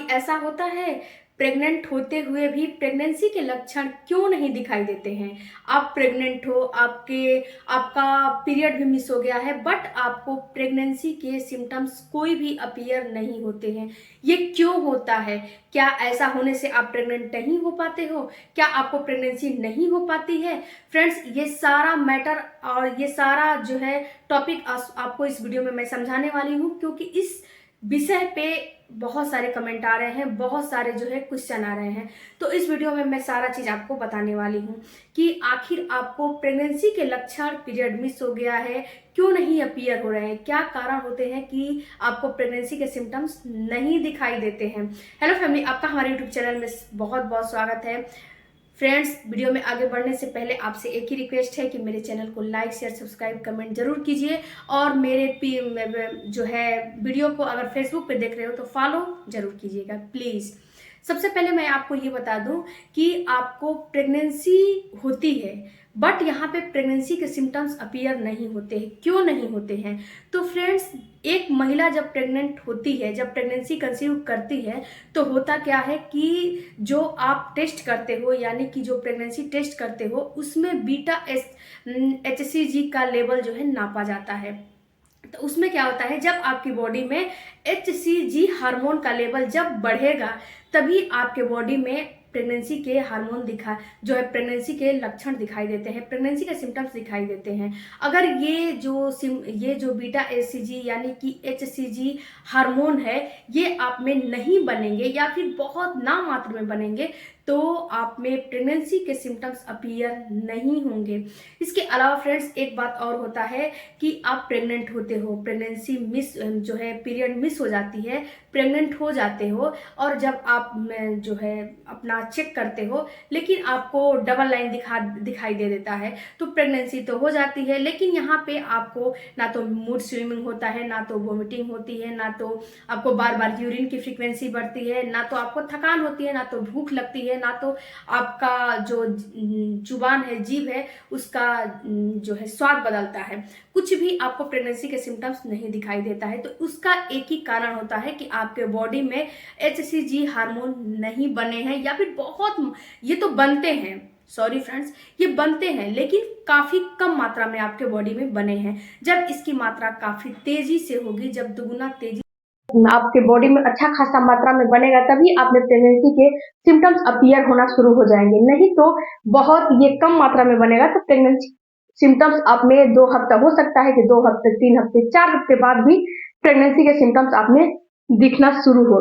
कभी ऐसा होता है प्रेग्नेंट होते हुए भी प्रेगनेंसी के लक्षण क्यों नहीं दिखाई देते हैं। आप प्रेग्नेंट हो, आपका पीरियड भी मिस हो गया है, बट आपको प्रेगनेंसी के सिम्टम्स कोई भी अपीयर नहीं होते हैं। ये क्यों होता है? क्या ऐसा होने से आप प्रेग्नेंट नहीं हो पाते हो? क्या आपको प्रेगनेंसी नहीं हो पाती है? फ्रेंड्स, ये सारा मैटर और ये सारा जो है टॉपिक आपको इस वीडियो में मैं समझाने वाली हूँ, क्योंकि इस विषय पे बहुत सारे कमेंट आ रहे हैं, बहुत सारे जो है क्वेश्चन आ रहे हैं। तो इस वीडियो में मैं सारा चीज आपको बताने वाली हूँ कि आखिर आपको प्रेगनेंसी के लक्षण, पीरियड मिस हो गया है, क्यों नहीं अपीयर हो रहे हैं, क्या कारण होते हैं कि आपको प्रेगनेंसी के सिम्टम्स नहीं दिखाई देते हैं। हेलो फैमिली, आपका हमारे यूट्यूब चैनल में बहुत बहुत स्वागत है। फ्रेंड्स, वीडियो में आगे बढ़ने से पहले आपसे एक ही रिक्वेस्ट है कि मेरे चैनल को लाइक, शेयर, सब्सक्राइब, कमेंट जरूर कीजिए। और मेरे जो है वीडियो को अगर फेसबुक पे देख रहे हो तो फॉलो जरूर कीजिएगा प्लीज़। सबसे पहले मैं आपको ये बता दूं कि आपको प्रेगनेंसी होती है, बट यहाँ पे प्रेगनेंसी के सिम्टम्स अपीयर नहीं होते हैं। क्यों नहीं होते हैं? तो फ्रेंड्स, एक महिला जब प्रेग्नेंट होती है, जब प्रेगनेंसी कंसीव करती है, तो होता क्या है कि जो आप टेस्ट करते हो, यानी कि जो प्रेगनेंसी टेस्ट करते हो, उसमें बीटा HCG का लेवल जो है नापा जाता है। तो उसमें क्या होता है, जब आपकी बॉडी में HCG हार्मोन का लेवल जब बढ़ेगा, तभी आपके बॉडी में प्रेगनेंसी के हार्मोन जो है प्रेगनेंसी के लक्षण दिखाई देते हैं, प्रेगनेंसी के सिम्टम्स दिखाई देते हैं। अगर ये जो बीटा HCG यानी कि HCG हार्मोन है, ये आप में नहीं बनेंगे या फिर बहुत नाम मात्र में बनेंगे, तो आप में प्रेगनेंसी के सिम्टम्स अपीयर नहीं होंगे। इसके अलावा फ्रेंड्स, एक बात और होता है कि आप प्रेग्नेंट होते हो, प्रेगनेंसी मिस जो है पीरियड मिस हो जाती है, प्रेग्नेंट हो जाते हो, और जब आप जो है अपना चेक करते हो, लेकिन आपको डबल लाइन दिखाई दे देता है, तो प्रेगनेंसी तो हो जाती है, लेकिन यहाँ पे आपको ना तो मूड स्विंगिंग होता है, ना तो वोमिटिंग होती है, ना तो आपको बार बार यूरिन की फ्रीक्वेंसी बढ़ती है, ना तो आपको थकान होती है, ना तो भूख लगती है, ना तो आपका जो जुबान है, जीभ है, उसका जो है स्वाद बदलता है। कुछ भी आपको प्रेगनेंसी के सिम्टम्स नहीं दिखाई देता है। तो उसका एक ही कारण होता है कि आपके बॉडी में HCG हार्मोन नहीं बने हैं, या फिर बहुत, ये तो बनते हैं, सॉरी फ्रेंड्स, ये बनते हैं लेकिन काफी कम मात्रा में आपके बॉडी में बने हैं। जब इसकी मात्रा काफी तेजी से होगी, जब दुगुना तेजी आपके बॉडी में अच्छा खासा मात्रा में बनेगा, तभी आप में प्रेगनेंसी के सिम्टम्स अपीयर होना शुरू हो जाएंगे। नहीं तो बहुत ये कम मात्रा में बनेगा तो प्रेगनेंसी सिम्टम्स आप में 2 हफ्ता हो सकता है कि 2 हफ्ते, 3 हफ्ते, 4 हफ्ते बाद भी प्रेगनेंसी के सिम्टम्स आप में दिखना शुरू हो।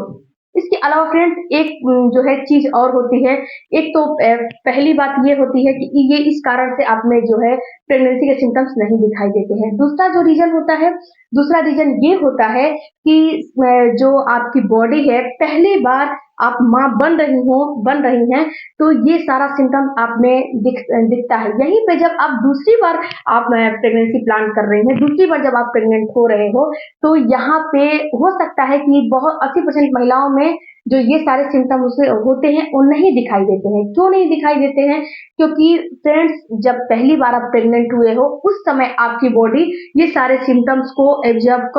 इसके अलावा फ्रेंड्स, एक जो है चीज और होती है। एक तो पहली बात ये होती है कि ये इस कारण से आप में जो है प्रेगनेंसी के सिम्टम्स नहीं दिखाई देते हैं। दूसरा जो रीजन होता है, दूसरा रीजन ये होता है कि जो आपकी बॉडी है, पहली बार आप माँ बन रही हैं, तो ये सारा सिम्टम आप में दिखता है। यहीं पे जब आप दूसरी बार आप प्रेगनेंसी प्लान कर रहे हैं, दूसरी बार जब आप प्रेग्नेंट हो रहे हो, तो यहाँ पे हो सकता है कि बहुत 80% महिलाओं में जो ये सारे सिम्टम उसे होते हैं, वो नहीं दिखाई देते हैं। क्यों नहीं दिखाई देते हैं? क्योंकि फ्रेंड्स, जब पहली बार आप प्रेग्नेंट हुए हो, उस समय आपकी बॉडी ये सारे सिम्टम्स को एब्जॉर्ब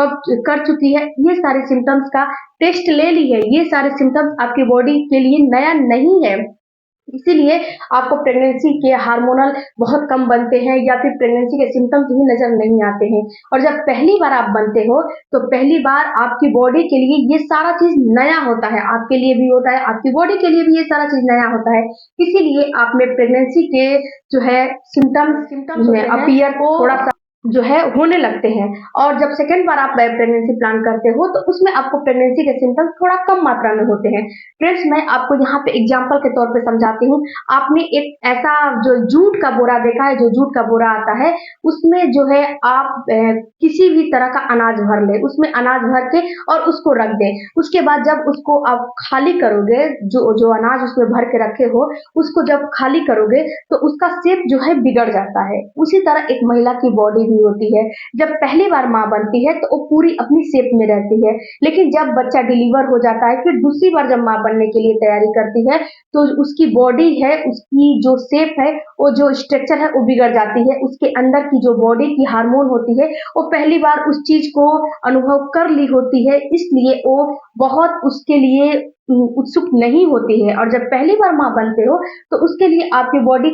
कर चुकी है, ये सारे सिम्टम्स का टेस्ट ले ली है, ये सारे सिम्टम्स आपकी बॉडी के लिए नया नहीं है। इसीलिए आपको प्रेगनेंसी के हार्मोनल बहुत कम बनते हैं, या फिर प्रेगनेंसी के सिम्टम्स भी नजर नहीं आते हैं। और जब पहली बार आप बनते हो, तो पहली बार आपकी बॉडी के लिए ये सारा चीज नया होता है, आपके लिए भी होता है, आपकी बॉडी के लिए भी ये सारा चीज नया होता है। इसीलिए आप में प्रेगनेंसी के जो है सिम्टम्स में अपीयर थोड़ा सा जो है होने लगते हैं। और जब सेकेंड बार आप प्रेगनेंसी प्लान करते हो, तो उसमें आपको प्रेगनेंसी के सिम्टम्स थोड़ा कम मात्रा में होते हैं। फ्रेंड्स, मैं आपको यहाँ पे एग्जांपल के तौर पे समझाती हूँ। आपने एक ऐसा जो जूट का बोरा देखा है, जो जूट का बोरा आता है, उसमें जो है आप किसी भी तरह का अनाज भर ले, उसमें अनाज भर के और उसको रख दे। उसके बाद जब उसको आप खाली करोगे, जो अनाज उसमें भर के रखे हो, उसको जब खाली करोगे, तो उसका शेप जो है बिगड़ जाता है। उसी तरह एक महिला की बॉडी नहीं होती है। जब पहली बार माँ बनती है तो वो पूरी अपनी शेप में रहती है, लेकिन जब बच्चा डिलीवर हो जाता है फिर दूसरी बार जब माँ बनने के लिए तैयारी करती है तो उसकी बॉडी है, उसकी जो शेप है, वो जो स्ट्रक्चर है वो बिगड़ जाती है। उसके अंदर की जो बॉडी की हार्मोन होती है वो पहली बार उस चीज को अनुभव कर ली होती है, इसलिए वो बहुत उसके लिए उत्सुक नहीं होती है। और जब पहली बार माँ बनते हो तो उसके लिए आपकी बॉडी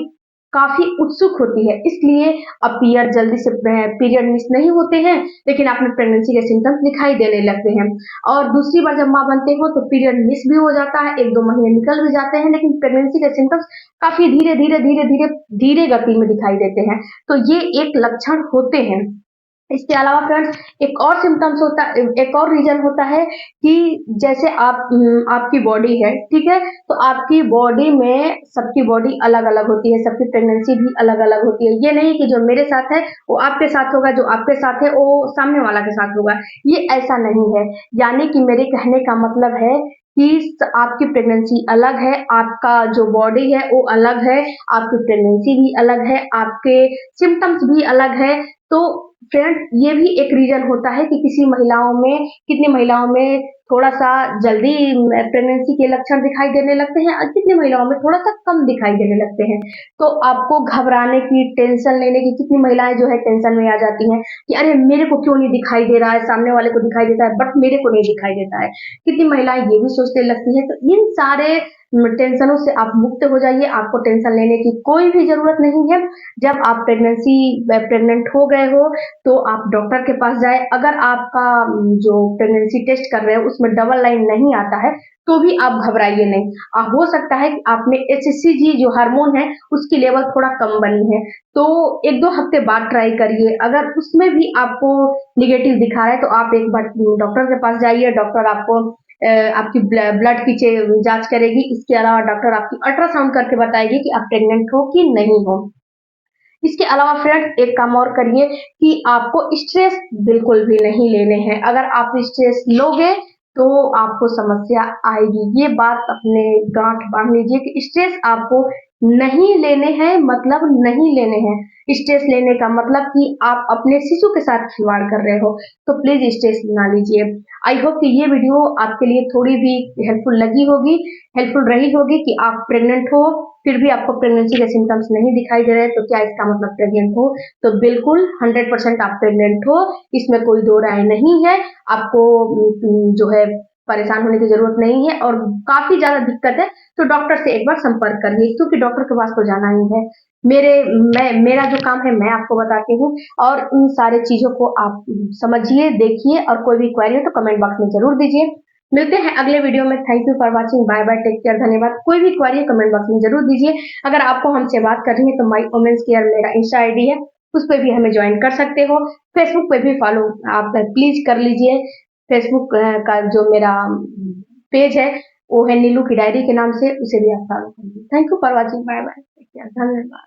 काफी उत्सुक होती है, इसलिए अब पीरियड जल्दी से पीरियड मिस नहीं होते हैं, लेकिन आपने प्रेगनेंसी के सिम्टम्स दिखाई देने लगते हैं। और दूसरी बार जब माँ बनते हो तो पीरियड मिस भी हो जाता है, 1-2 महीने निकल भी जाते हैं, लेकिन प्रेगनेंसी के सिम्टम्स काफी धीरे धीरे धीरे धीरे धीरे गति में दिखाई देते हैं। तो ये एक लक्षण होते हैं। इसके अलावा फ्रेंड्स एक और सिम्टम्स होता, एक और रीजन होता है कि जैसे आपकी बॉडी है, ठीक है, तो आपकी बॉडी में सबकी बॉडी अलग अलग होती है, सबकी प्रेगनेंसी भी अलग अलग होती है। ये नहीं कि जो मेरे साथ है वो आपके साथ होगा, जो आपके साथ है वो सामने वाला के साथ होगा, ये ऐसा नहीं है। यानी कि मेरे कहने का मतलब है कि आपकी प्रेगनेंसी अलग है, आपका जो बॉडी है वो अलग है, आपकी प्रेगनेंसी भी अलग है, आपके सिम्टम्स भी अलग है। तो फ्रेंड्स ये भी एक रीजन होता है कि कितनी महिलाओं में थोड़ा सा जल्दी प्रेगनेंसी के लक्षण दिखाई देने लगते हैं और कितनी महिलाओं में थोड़ा सा कम दिखाई देने लगते हैं। तो आपको घबराने की, टेंशन लेने की, कितनी महिलाएं जो है टेंशन में आ जाती हैं कि अरे मेरे को क्यों नहीं दिखाई दे रहा है, सामने वाले को दिखाई देता है बट मेरे को नहीं दिखाई देता है। कितनी महिलाएं ये भी सोचने लगती हैं। तो इन सारे टेंशनों से आप मुक्त हो जाइए, आपको टेंशन लेने की कोई भी जरूरत नहीं है। जब आप प्रेग्नेंट हो गए हो तो आप डॉक्टर के पास जाए। अगर आपका जो प्रेगनेंसी टेस्ट कर रहे हो उसमें डबल लाइन नहीं आता है तो भी आप घबराइए नहीं। हो सकता है कि आप में HCG जो हार्मोन है उसकी लेवल थोड़ा कम बनी है, तो 1-2 हफ्ते बाद ट्राई करिए। अगर उसमें भी आपको निगेटिव दिखा रहा है तो आप एक बार डॉक्टर के पास जाइए। डॉक्टर आपको आपकी ब्लड की जांच करेगी। इसके अलावा डॉक्टर आपकी अल्ट्रासाउंड करके बताएगी कि आप प्रेग्नेंट हो कि नहीं हो। इसके अलावा फ्रेंड्स एक काम और करिए कि आपको स्ट्रेस बिल्कुल भी नहीं लेने हैं। अगर आप स्ट्रेस लोगे तो आपको समस्या आएगी। ये बात अपने गांठ बांध लीजिए कि स्ट्रेस आपको नहीं लेने हैं, मतलब नहीं लेने हैं। स्ट्रेस लेने का मतलब कि आप अपने शिशु के साथ खिलवाड़ कर रहे हो, तो प्लीज स्ट्रेस ना लीजिए। आई होप कि ये वीडियो आपके लिए थोड़ी भी हेल्पफुल रही होगी कि आप प्रेग्नेंट हो फिर भी आपको प्रेगनेंसी के सिम्टम्स नहीं दिखाई दे रहे, तो क्या इसका मतलब प्रेग्नेंट हो? तो बिल्कुल 100% आप प्रेग्नेंट हो, इसमें कोई दो राय नहीं है। आपको जो है परेशान होने की जरूरत नहीं है। और काफी ज्यादा दिक्कत है तो डॉक्टर से एक बार संपर्क करिए, क्योंकि डॉक्टर के पास तो जाना ही है। मेरा जो काम है मैं आपको बताती हूँ, और इन सारे चीजों को आप समझिए, देखिए, और कोई भी क्वेरी हो तो कमेंट बॉक्स में जरूर दीजिए। मिलते हैं अगले वीडियो में। Thank you for watching. Bye bye, take care, धन्यवाद। कोई भी क्वेरी कमेंट बॉक्स में जरूर दीजिए। अगर आपको हमसे बात करनी है तो माई वुमेन्स केयर मेरा इंस्टा ID है, उस पर भी हमें ज्वाइन कर सकते हो। फेसबुक पे भी फॉलो आप प्लीज कर लीजिए। फेसबुक का जो मेरा पेज है वो है नीलू की डायरी के नाम से, उसे भी आप फॉलो करिए। Thank you for watching. Bye bye, take care, धन्यवाद।